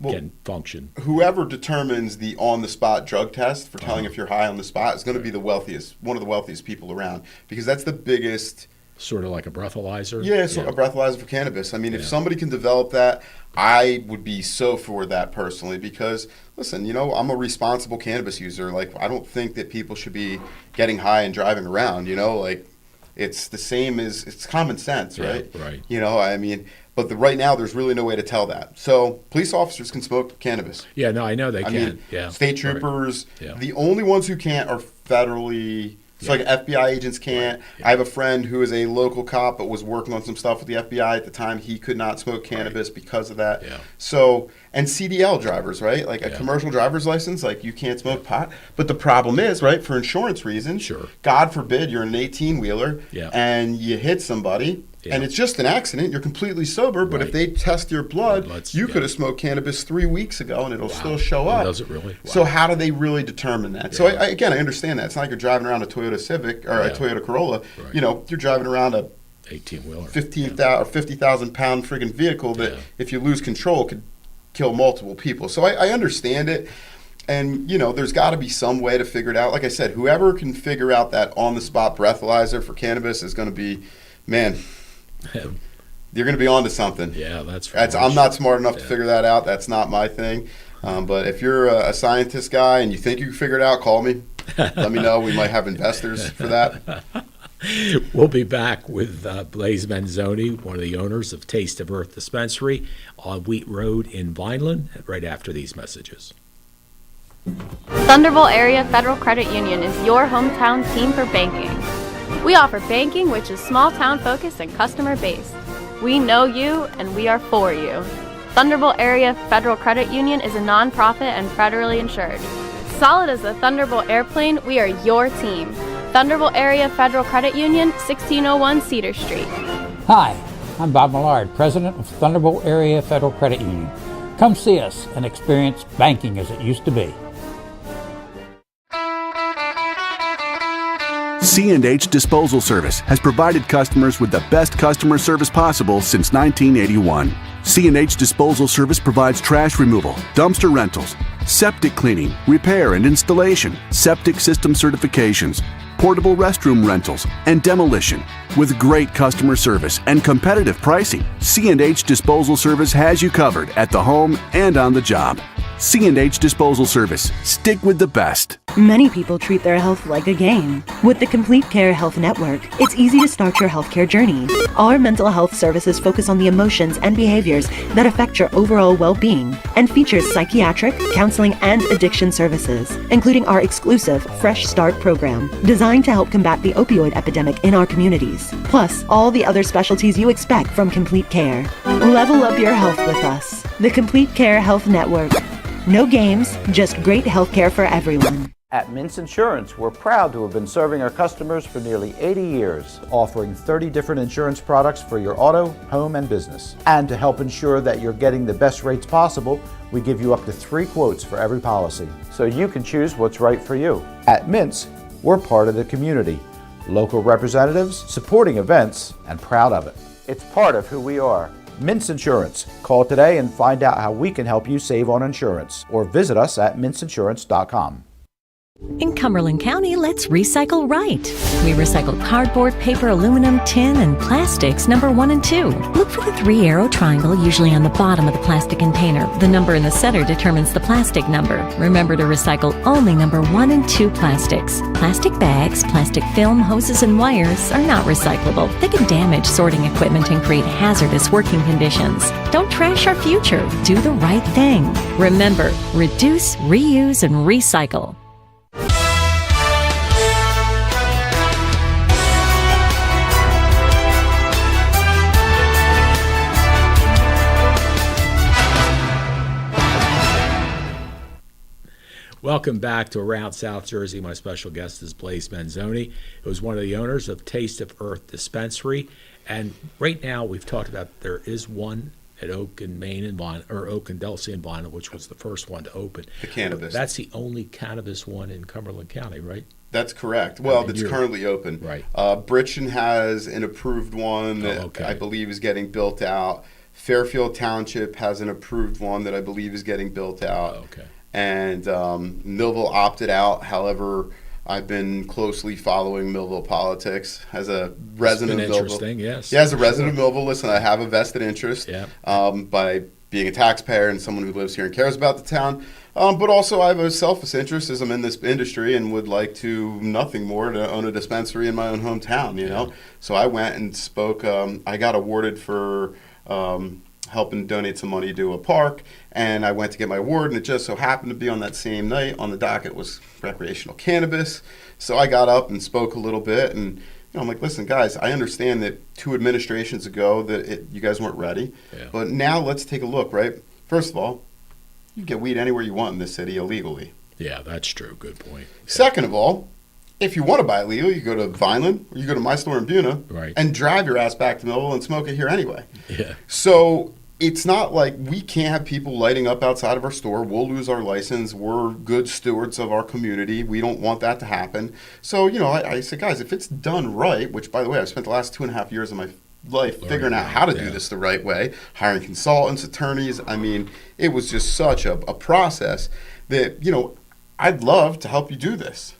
can function. Whoever determines the on-the-spot drug test for telling if you're high on the spot is going to be one of the wealthiest people around, because that's the biggest. Sort of like a breathalyzer? Yeah, so a breathalyzer for cannabis. I mean, if Yeah. somebody can develop that, I would be so for that personally, because, listen, I'm a responsible cannabis user. Like, I don't think that people should be getting high and driving around, like, it's the same as, it's common sense, right? Yeah, right. I mean, but right now there's really no way to tell that. So police officers can smoke cannabis. Yeah, no, I know they I can. mean, Yeah. state troopers, Right. Yeah. the only ones who can't are federally. So Yeah. like FBI agents can't. Right. Yeah. I have a friend who is a local cop but was working on some stuff with the FBI at the time. He could not smoke cannabis because of that. Yeah. So, and CDL drivers, right? Like a Yeah. commercial driver's license, like you can't smoke pot. But the problem is, right, for insurance reasons, Sure. God forbid you're in an 18-wheeler Yeah. and you hit somebody. Yeah. And it's just an accident. You're completely sober, but if Right. they test your blood, Blood's- you yeah. could have smoked cannabis 3 weeks ago, and it'll still show Oh, up. does it really? So Wow. how do they really determine that? So Yeah. I understand that. It's not like you're driving around a Toyota Civic or a Yeah. Toyota Corolla. Right. You're driving around a 18-wheeler. 15,000 or 50,000 pound friggin' vehicle that, Yeah. if you lose control, could kill multiple people. So I understand it. And, there's got to be some way to figure it out. Like I said, whoever can figure out that on-the-spot breathalyzer for cannabis is going to be, man, you're going to be onto something. Yeah, that's I'm not smart enough to Yeah. figure that out. That's not my thing. But if you're a scientist guy and you think you can figure it out, call me. Let me know. We might have investors for that. We'll be back with Blaze Manzoni, one of the owners of Taste of Earth Dispensary on Wheat Road in Vineland, right after these messages. Thunderbolt Area Federal Credit Union is your hometown team for banking. We offer banking which is small town focused and customer based. We know you and we are for you. Thunderbolt Area Federal Credit Union is a nonprofit and federally insured. Solid as a Thunderbolt airplane, we are your team. Thunderbolt Area Federal Credit Union, 1601 Cedar Street. Hi, I'm Bob Millard, President of Thunderbolt Area Federal Credit Union. Come see us and experience banking as it used to be. C&H Disposal Service has provided customers with the best customer service possible since 1981. C&H Disposal Service provides trash removal, dumpster rentals, septic cleaning, repair and installation, septic system certifications, portable restroom rentals, and demolition. With great customer service and competitive pricing, C&H Disposal Service has you covered at the home and on the job. C&H Disposal Service. Stick with the best. Many people treat their health like a game. With the Complete Care Health Network, it's easy to start your healthcare journey. Our mental health services focus on the emotions and behaviors that affect your overall well-being and features psychiatric, counseling, and addiction services, including our exclusive Fresh Start program, designed to help combat the opioid epidemic in our communities, plus all the other specialties you expect from Complete Care. Level up your health with us. The Complete Care Health Network. No games, just great healthcare for everyone. At Mintz Insurance, we're proud to have been serving our customers for nearly 80 years, offering 30 different insurance products for your auto, home, and business. And to help ensure that you're getting the best rates possible, we give you up to 3 quotes for every policy, so you can choose what's right for you. At Mintz, we're part of the community, local representatives, supporting events, and proud of it. It's part of who we are. Mintz Insurance. Call today and find out how we can help you save on insurance, or visit us at mintzinsurance.com. In Cumberland County, let's recycle right. We recycle cardboard, paper, aluminum, tin, and plastics number 1 and 2. Look for the 3-arrow triangle usually on the bottom of the plastic container. The number in the center determines the plastic number. Remember to recycle only number 1 and 2 plastics. Plastic bags, plastic film, hoses, and wires are not recyclable. They can damage sorting equipment and create hazardous working conditions. Don't trash our future. Do the right thing. Remember, reduce, reuse, and recycle. Welcome back to Around South Jersey. My special guest is Blaze Manzoni, who is one of the owners of Taste of Earth Dispensary. And right now, we've talked about there is one at Oak and Main and Vinyl, or Oak and Delsey and Vinyl, which was the first one to open. The cannabis. That's the only cannabis one in Cumberland County, right? That's correct. Well, mean, that's you're- currently open. Right. Britchen has an approved one that okay. I believe is getting built out. Fairfield Township has an approved one that I believe is getting built out. Okay. And Millville opted out. However, I've been closely following Millville politics as a resident been of Millville. interesting, yes. Yeah, as a resident of Millville, listen, I have a vested interest Yeah. by being a taxpayer and someone who lives here and cares about the town. But also I have a selfish interest as I'm in this industry and would like to nothing more to own a dispensary in my own hometown, you know? So I went and spoke. I got awarded for helping donate some money to a park, and I went to get my award, and it just so happened to be on that same night. On the docket was recreational cannabis. So I got up and spoke a little bit, and I'm like, listen, guys, I understand that 2 administrations ago that you guys weren't ready, but now let's take a look, right? First of all, you can get weed anywhere you want in this city illegally. Yeah, that's true. Good point. Second of all, if you want to buy it legal, you go to Vineland or you go to my store in Buna Right. and drive your ass back to Millville and smoke it here anyway. Yeah. So it's not like we can't have people lighting up outside of our store. We'll lose our license. We're good stewards of our community. We don't want that to happen. So, I said, guys, if it's done right, which, by the way, I've spent the last 2.5 years of my life figuring out how to do this the right way, hiring consultants, attorneys. I mean, it was just such a process that, I'd love to help you do this.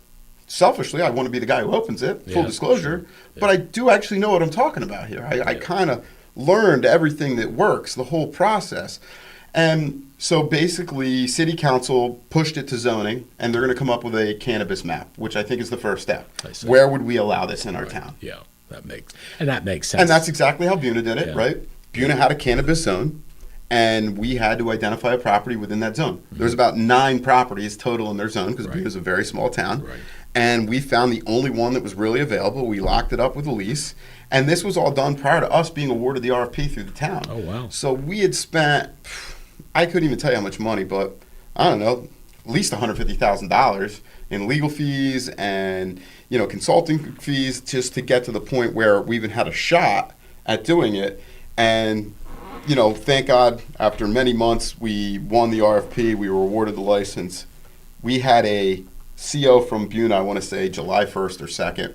Selfishly, I want to be the guy who opens it, full disclosure, but I do actually know what I'm talking about here. I kind of learned everything that works, the whole process. And so basically, City Council pushed it to zoning, and they're going to come up with a cannabis map, which I think is the first step. Where would we allow this in our town? Yeah, that makes sense. And that's exactly how Buna did it, Yeah. right? Buna had a cannabis zone, and we had to identify a property within that zone. There's about 9 properties total in their zone, because Buna is a very small town. Right. And we found the only one that was really available. We locked it up with a lease. And this was all done prior to us being awarded the RFP through the town. Oh, wow. So we had spent, I couldn't even tell you how much money, but I don't know, at least $150,000 in legal fees and, consulting fees just to get to the point where we even had a shot at doing it. And, thank God, after many months, we won the RFP. We were awarded the license. We had a CO from Buna, I want to say July 1st or 2nd.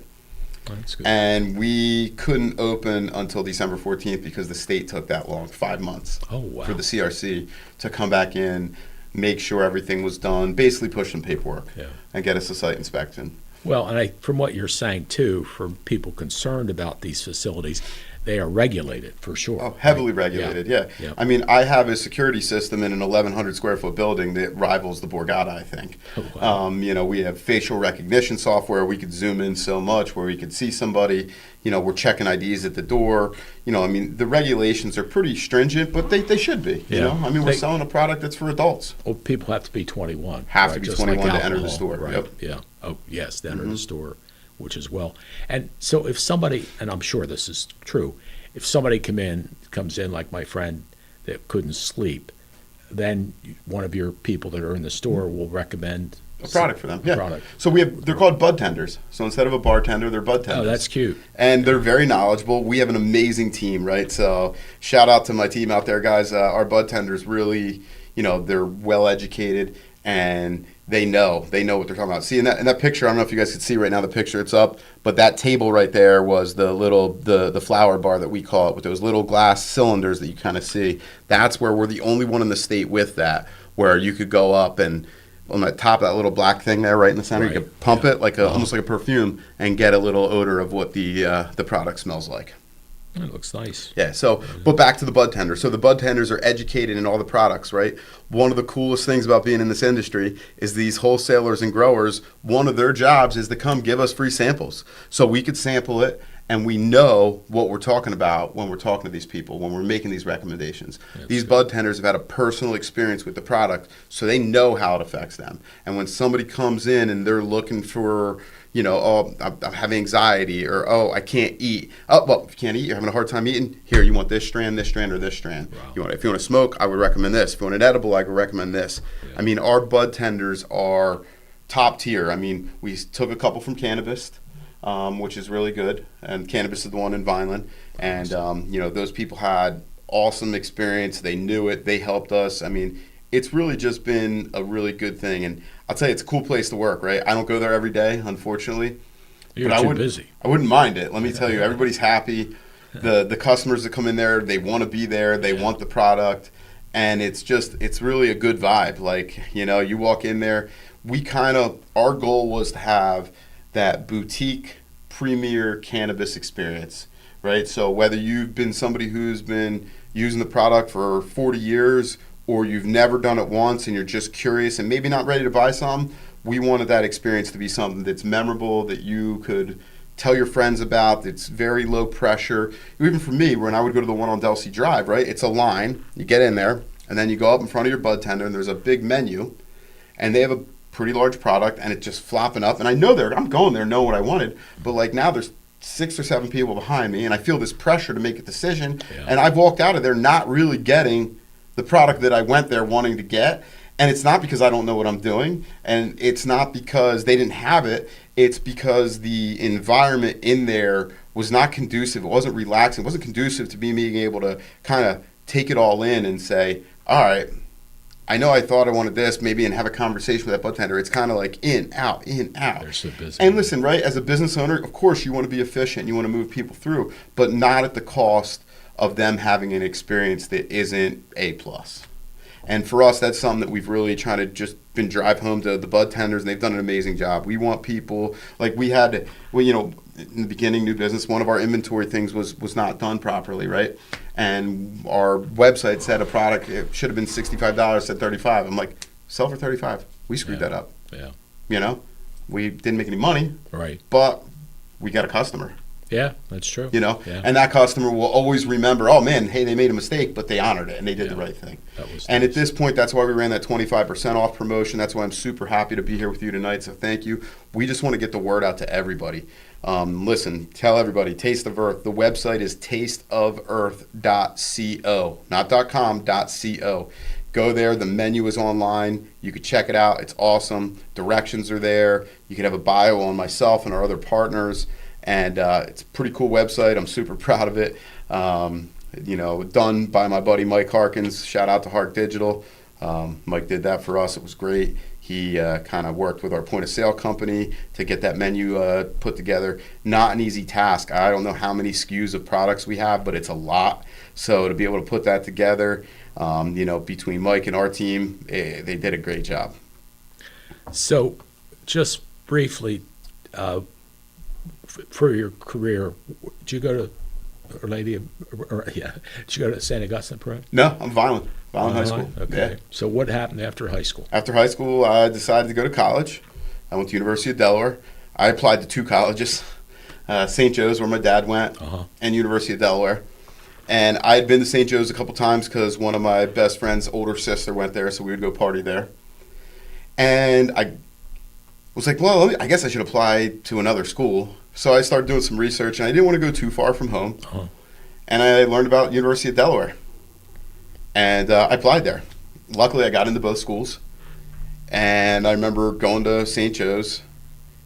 That's good. And we couldn't open until December 14th because the state took that long, 5 months Oh, wow. for the CRC to come back in, make sure everything was done, basically push some paperwork and get us a site inspection. Well, and from what you're saying, too, for people concerned about these facilities, they are regulated for sure. Oh, heavily regulated, yeah. I mean, I have a security system in an 1,100 square foot building that rivals the Borgata, I think. Oh, wow. We have facial recognition software. We could zoom in so much where we could see somebody. We're checking IDs at the door. The regulations are pretty stringent, but they should be. We're selling a product that's for adults. Well, people have to be 21. Have to be just 21 like to enter the alcohol, store. Right. Yep. Yeah. Oh, yes, to enter the store, which is well. And so if somebody, and I'm sure this is true, if somebody comes in like my friend that couldn't sleep, then one of your people that are in the store will recommend a product for them. a Yeah. product. So they're called bud tenders. So instead of a bartender, they're bud tenders. Oh, that's cute. And they're very knowledgeable. We have an amazing team, right? So shout out to my team out there, guys. Our bud tenders really, they're well educated and they know what they're talking about. See in that picture, I don't know if you guys can see right now the picture, it's up, but that table right there was the flower bar that we call it, with those little glass cylinders that you kind of see. That's where we're the only one in the state with that, where you could go up and on the top of that little black thing there right in the center, you could pump it like almost like a perfume and get a little odor of what the product smells like. It looks nice. Yeah, so, but back to the bud tenders. So the bud tenders are educated in all the products, right? One of the coolest things about being in this industry is these wholesalers and growers, one of their jobs is to come give us free samples. So we could sample it, and we know what we're talking about when we're talking to these people, when we're making these recommendations. These bud tenders have had a personal experience with the product, so they know how it affects them. And when somebody comes in and they're looking for, oh, I'm having anxiety, or, oh, I can't eat. Oh, well, if you can't eat, you're having a hard time eating, here, you want this strand, or this strand. Wow. If you want to smoke, I would recommend this. If you want an edible, I would recommend this. Yeah. Our bud tenders are top tier. We took a couple from cannabis. which is really good. And Cannabis is the one in Vineland. And, those people had awesome experience. They knew it. They helped us. I mean, it's really just been a really good thing. And I'll tell you, it's a cool place to work, right? I don't go there every day, unfortunately. You're but too busy. I wouldn't mind it. Let me tell you, everybody's happy. The customers that come in there, they want to be there. They want the product. And it's really a good vibe. Like, you walk in there, our goal was to have that boutique premier cannabis experience, right? So whether you've been somebody who's been using the product for 40 years or you've never done it once and you're just curious and maybe not ready to buy some, we wanted that experience to be something that's memorable, that you could tell your friends about. It's very low pressure. Even for me, when I would go to the one on Delsey Drive, right? It's a line. You get in there, and then you go up in front of your bud tender, and there's a big menu, and they have a pretty large product, and it's just flopping up. And I know I'm going there, know what I wanted, but like now there's 6 or 7 people behind me, and I feel this pressure to make a decision. Yeah. And I've walked out of there not really getting the product that I went there wanting to get. And it's not because I don't know what I'm doing, and it's not because they didn't have it. It's because the environment in there was not conducive. It wasn't relaxing. It wasn't conducive to me being able to kind of take it all in and say, all right, I know I thought I wanted this, maybe, and have a conversation with that bud tender. It's kind of like in, out, in, out. They're so busy. And listen, right, as a business owner, of course you want to be efficient. You want to move people through, but not at the cost of them having an experience that isn't A+. And for us, that's something that we've really trying to just been drive home to the bud tenders, and they've done an amazing job. We want people, like we had, in the beginning, new business, one of our inventory things was not done properly, right? And our website said a product, it should have been $65, said $35. I'm like, sell for $35. We screwed that up. Yeah. We didn't make any money, right? But we got a customer. Yeah, that's true. Yeah. And that customer will always remember, oh man, hey, they made a mistake, but they honored it and they did the right thing. And at this point, that's why we ran that 25% off promotion. That's why I'm super happy to be here with you tonight. So thank you. We just want to get the word out to everybody. Listen, tell everybody, Taste of Earth. The website is tasteoferth.co, not .com, .co. Go there. The menu is online. You could check it out. It's awesome. Directions are there. You could have a bio on myself and our other partners. And it's a pretty cool website. I'm super proud of it. Done by my buddy Mike Harkins. Shout out to Hark Digital. Mike did that for us. It was great. He kind of worked with our point of sale company to get that menu put together. Not an easy task. I don't know how many SKUs of products we have, but it's a lot. So to be able to put that together, between Mike and our team, they did a great job. So just briefly, for your career, did you go to did you go to St. Augustine Pro? No, I'm Vineland High School. Okay. Yeah. So what happened after high school? After high school, I decided to go to college. I went to University of Delaware. I applied to 2 colleges, St. Joe's, where my dad went, and University of Delaware. And I had been to St. Joe's a couple times because one of my best friend's older sister went there, so we would go party there. And I was like, well, I guess I should apply to another school. So I started doing some research, and I didn't want to go too far from home. And I learned about University of Delaware. And I applied there. Luckily, I got into both schools. And I remember going to St. Joe's,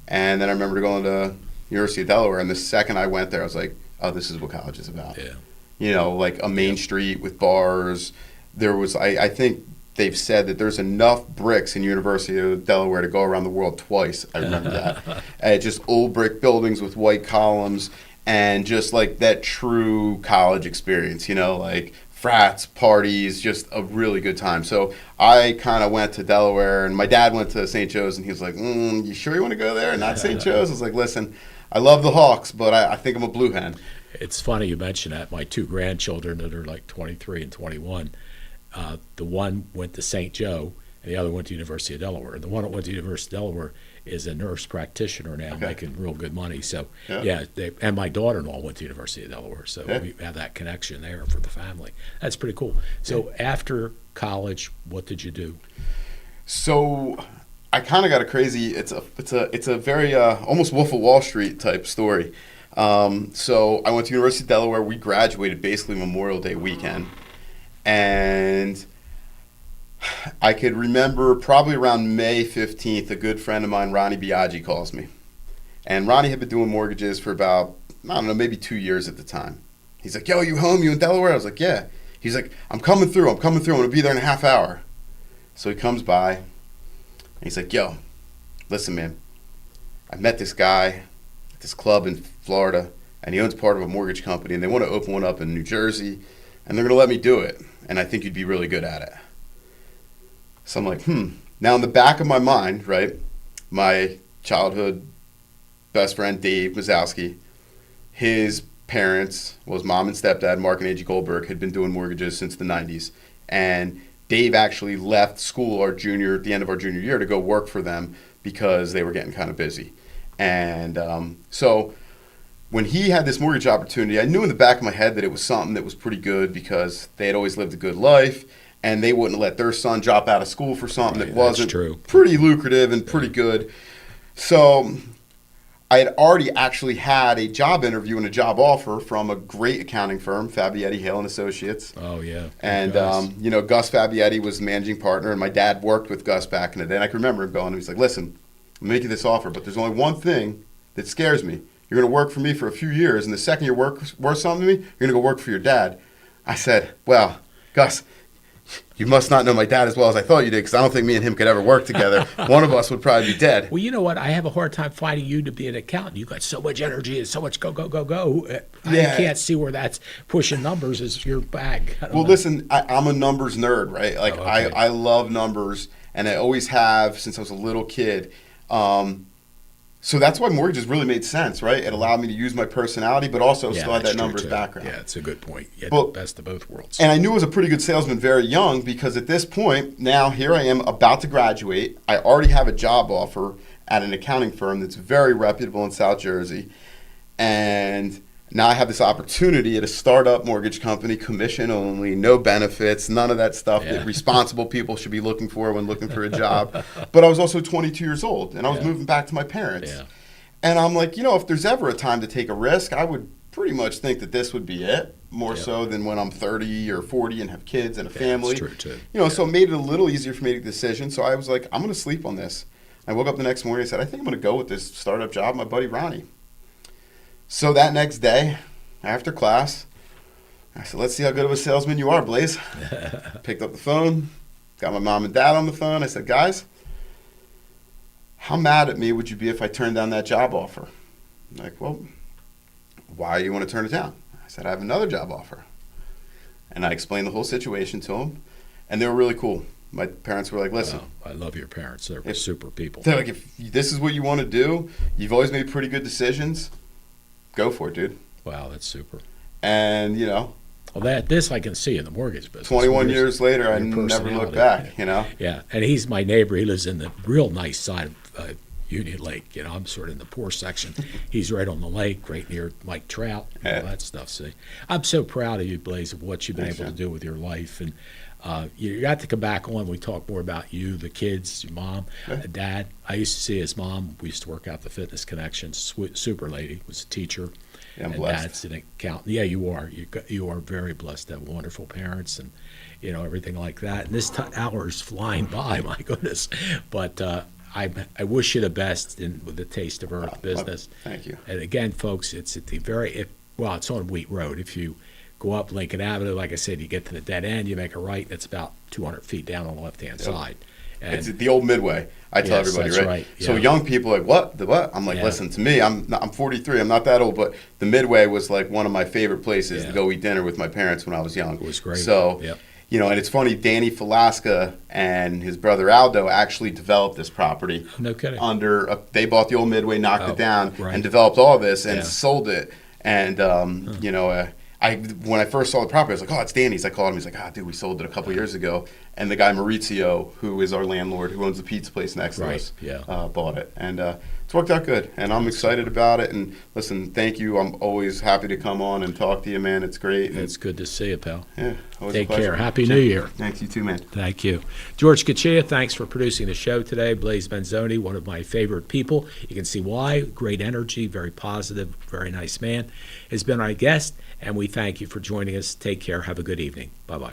and then I remember going to University of Delaware. And the second I went there, I was like, oh, this is what college is about. Yeah. Like a main street with bars. There was, I think, they've said that there's enough bricks in University of Delaware to go around the world twice. I remember that. Just old brick buildings with white columns and just like that true college experience, like frats, parties, just a really good time. So I kind of went to Delaware, and my dad went to St. Joe's, and he was like, you sure you want to go there? Not St. Joe's? I was like, listen, I love the Hawks, but I think I'm a Blue Hen. It's funny you mention that. My 2 grandchildren that are like 23 and 21, the one went to St. Joe, and the other went to University of Delaware. The one that went to University of Delaware is a nurse practitioner now, making real good money. So, and my daughter-in-law went to University of Delaware, so we have that connection there for the family. That's pretty cool. So after college, what did you do? So I kind of got a crazy. It's a very almost Wolf of Wall Street type story. So I went to University of Delaware. We graduated basically Memorial Day weekend. And I could remember probably around May 15th, a good friend of mine, Ronnie Biaggi, calls me. And Ronnie had been doing mortgages for about, I don't know, maybe 2 years at the time. He's like, yo, you home? You in Delaware? I was like, yeah. He's like, I'm coming through. I'm going to be there in a half hour. So he comes by, and he's like, yo, listen, man. I met this guy at this club in Florida, and he owns part of a mortgage company, and they want to open one up in New Jersey, and they're going to let me do it, and I think you'd be really good at it. So I'm like, Now, in the back of my mind, right, my childhood best friend, Dave Mazowski, his parents, his mom and stepdad, Mark and Angie Goldberg, had been doing mortgages since the 90s. And Dave actually left school at the end of our junior year to go work for them because they were getting kind of busy. And so when he had this mortgage opportunity, I knew in the back of my head that it was something that was pretty good because they had always lived a good life. And they wouldn't let their son drop out of school for something that wasn't pretty lucrative and pretty good. So I had already actually had a job interview and a job offer from a great accounting firm, Fabietti, Hale & Associates. Oh, yeah. And, Gus Fabietti was the managing partner, and my dad worked with Gus back in the day. And I can remember him going, he's like, listen, I'm making this offer, but there's only one thing that scares me. You're going to work for me for a few years, and the second you're worth something to me, you're going to go work for your dad. I said, well, Gus, you must not know my dad as well as I thought you did, because I don't think me and him could ever work together. One of us would probably be dead. Well, you know what? I have a hard time finding you to be an accountant. You got so much energy and so much go. I can't see where that's pushing numbers is your bag. Well, listen, I'm a numbers nerd, right? Like, okay. I love numbers, and I always have since I was a little kid. So that's why mortgages really made sense, right? It allowed me to use my personality, but also still had that numbers background. Yeah, it's a good point. You had the best of both worlds. And I knew I was a pretty good salesman very young because at this point, now here I am about to graduate. I already have a job offer at an accounting firm that's very reputable in South Jersey. And now I have this opportunity at a startup mortgage company, commission only, no benefits, none of that stuff that responsible people should be looking for when looking for a job. But I was also 22 years old, and I was moving back to my parents. Yeah. And I'm like, if there's ever a time to take a risk, I would pretty much think that this would be it, more so than when I'm 30 or 40 and have kids and a family. That's true, too. So it made it a little easier for me to make a decision. So I was like, I'm going to sleep on this. I woke up the next morning and said, I think I'm going to go with this startup job, my buddy Ronnie. So that next day, after class, I said, let's see how good of a salesman you are, Blaze. Picked up the phone, got my mom and dad on the phone. I said, guys, how mad at me would you be if I turned down that job offer? I'm like, well, why do you want to turn it down? I said, I have another job offer. And I explained the whole situation to them, and they were really cool. My parents were like, listen. I love your parents. They're super people. They're like, if this is what you want to do, you've always made pretty good decisions. Go for it, dude. Wow, that's super. And, Well, this I can see in the mortgage business. 21 years later, I never looked back, Yeah, and he's my neighbor. He lives in the real nice side of Union Lake. I'm sort of in the poor section. He's right on the lake, right near Mike Trout, and all that stuff. See, I'm so proud of you, Blaze, of what you've been able to do with your life. And you got to come back on. We talk more about you, the kids, your mom, dad. I used to see his mom. We used to work out the Fitness Connection. Super lady, was a teacher. Yeah, I'm and blessed. Dad's an accountant. Yeah, you are. You are very blessed to have wonderful parents and everything like that. And this hour is flying by, my goodness. But I wish you the best with the Taste of Earth business. Thank you. And again, folks, it's at the it's on Wheat Road. If you go up Lincoln Avenue, like I said, you get to the dead end, you make a right, and it's about 200 feet down on the left-hand side. And it's the old Midway. I tell everybody, that's right? Yeah. So young people are like, what? The what? I'm like, listen, to me, I'm 43. I'm not that old, but the Midway was like one of my favorite places to go eat dinner with my parents when I was young. It was great. So, and it's funny, Danny Falaska and his brother Aldo actually developed this property. No kidding. They bought the old Midway, knocked it down, and developed all this and sold it. And, when I first saw the property, I was like, oh, it's Danny's. I called him. He's like, dude, we sold it a couple years ago. And the guy Maurizio, who is our landlord, who owns the pizza place next to us, bought it. And it's worked out good. And I'm excited about it. And listen, thank you. I'm always happy to come on and talk to you, man. It's great. And it's good to see you, pal. Yeah. Take care. Happy New Year. Thanks, you too, man. Thank you. George Kachia, thanks for producing the show today. Blaze Benzoni, one of my favorite people. You can see why. Great energy, very positive, very nice man. Has been our guest, and we thank you for joining us. Take care. Have a good evening. Bye-bye.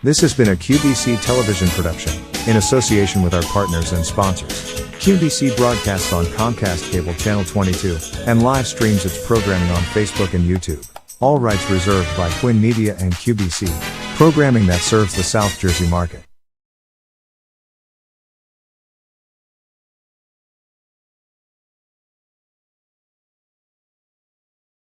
This has been a QBC television production, in association with our partners and sponsors. QBC broadcasts on Comcast Cable Channel 22, and live streams its programming on Facebook and YouTube. All rights reserved by Quinn Media and QBC, programming that serves the South Jersey market.